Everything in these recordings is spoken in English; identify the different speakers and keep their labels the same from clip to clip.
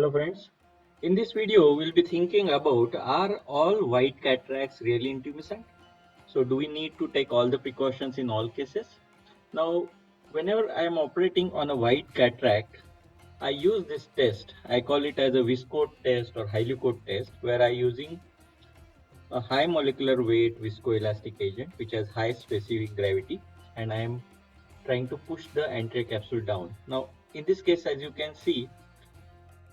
Speaker 1: Hello friends. In this video, we'll be thinking about, are all white cataracts really intumescent? So do we need to take all the precautions in all cases? Now, whenever I am operating on a white cataract, I use this test. I call it as a viscoat test or Hylucoat test, where I using a high molecular weight viscoelastic agent which has high specific gravity, and I am trying to push the anterior capsule down. Now, in this case, as you can see,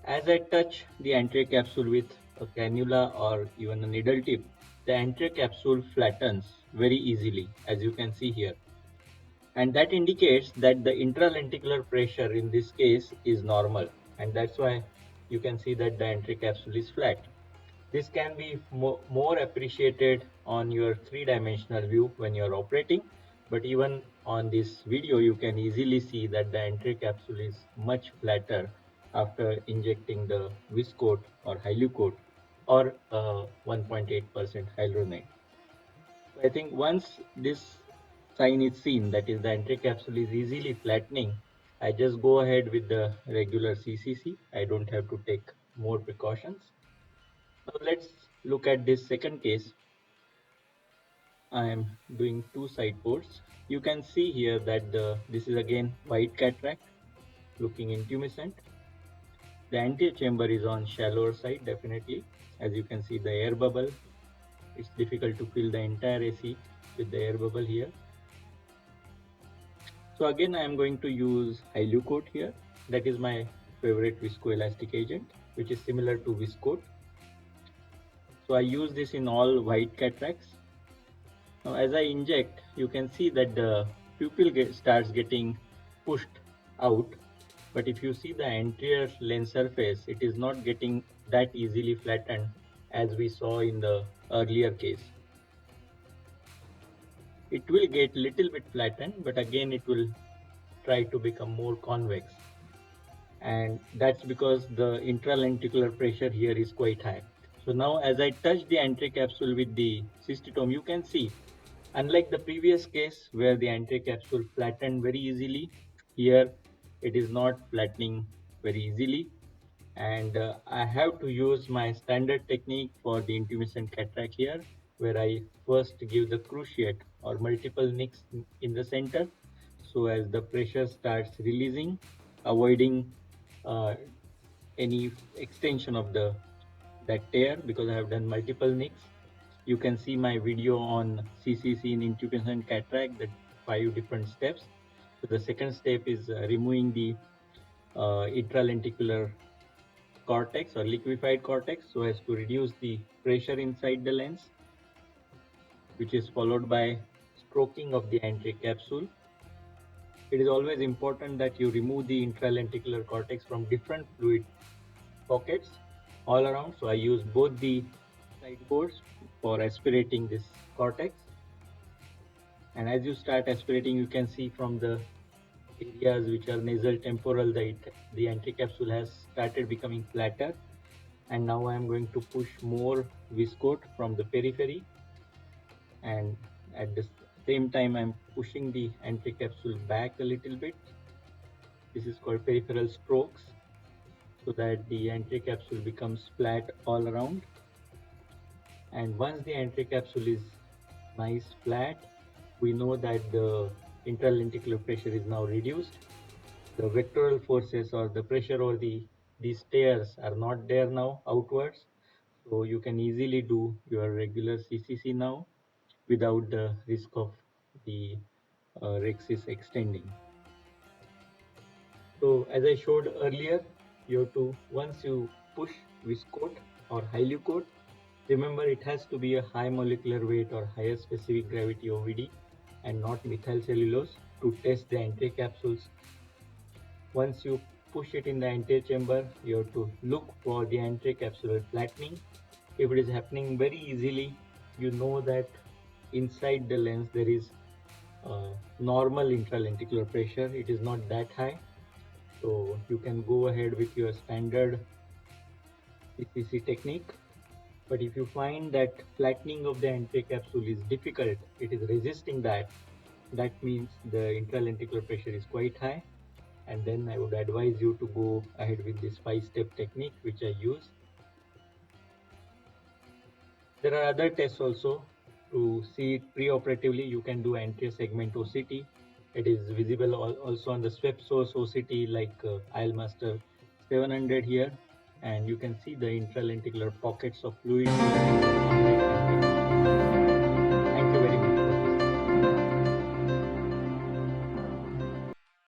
Speaker 1: as I touch the anterior capsule with a cannula or even a needle tip, the anterior capsule flattens very easily, as you can see here. And that indicates that the intralenticular pressure in this case is normal. And that's why you can see that the anterior capsule is flat. This can be more appreciated on your three-dimensional view when you're operating. But even on this video, you can easily see that the anterior capsule is much flatter after injecting the Viscoat or Hylucoat or 1.8% hyaluronate. So I think once this sign is seen, that is the anterior capsule is easily flattening, I just go ahead with the regular CCC. I don't have to take more precautions. Now let's look at this second case. I am doing two side ports. You can see here that this is again white cataract looking intumescent. The anterior chamber is on shallower side definitely. As you can see the air bubble, it's difficult to fill the entire AC with the air bubble here. So again I am going to use Hylucoat here. That is my favorite viscoelastic agent, which is similar to Viscoat. So I use this in all white cataracts. Now as I inject, you can see that the pupil starts getting pushed out. But if you see the anterior lens surface, it is not getting that easily flattened as we saw in the earlier case. It will get little bit flattened, but again it will try to become more convex. And that's because the intralenticular pressure here is quite high. So now as I touch the anterior capsule with the cystitome, you can see, unlike the previous case where the anterior capsule flattened very easily, here it is not flattening very easily. And I have to use my standard technique for the intumescent cataract here, where I first give the cruciate or multiple nicks in the center, so as the pressure starts releasing, avoiding uh, any extension of that tear, because I have done multiple nicks. You can see my video on CCC in intumescent cataract, the 5 different steps. So the second step is removing the intralenticular cortex or liquefied cortex so as to reduce the pressure inside the lens, which is followed by stroking of the anterior capsule. It is always important that you remove the intralenticular cortex from different fluid pockets all around. So I use both the side boards for aspirating this cortex. And as you start aspirating, you can see from the areas which are nasal temporal, the anterior capsule has started becoming flatter. And now I am going to push more viscoat from the periphery, and at the same time I'm pushing the anterior capsule back a little bit. This is called peripheral strokes, so that the anterior capsule becomes flat all around. And once the anterior capsule is nice flat, we know that the intralenticular pressure is now reduced. The vectoral forces or the pressure over these stairs are not there now outwards. So you can easily do your regular CCC now without the risk of the rhexis extending. So as I showed earlier, you have to, once you push viscoat or Hylucoat, remember it has to be a high molecular weight or higher specific gravity OVD and not methyl cellulose to test the anterior capsules. Once you push it in the anterior chamber, you have to look for the anterior capsular flattening. If it is happening very easily, you know that inside the lens there is normal intralenticular pressure. It is not that high. So you can go ahead with your standard CCC technique. But if you find that flattening of the anterior capsule is difficult, it is resisting that, that means the intralenticular pressure is quite high. and then I would advise you to go ahead with this 5-step technique which I use. There are other tests also. To see it pre-operatively, you can do anterior segment OCT. It is visible also on the swept source OCT like ILMaster 700 here, and you can see the intralenticular pockets of fluid here.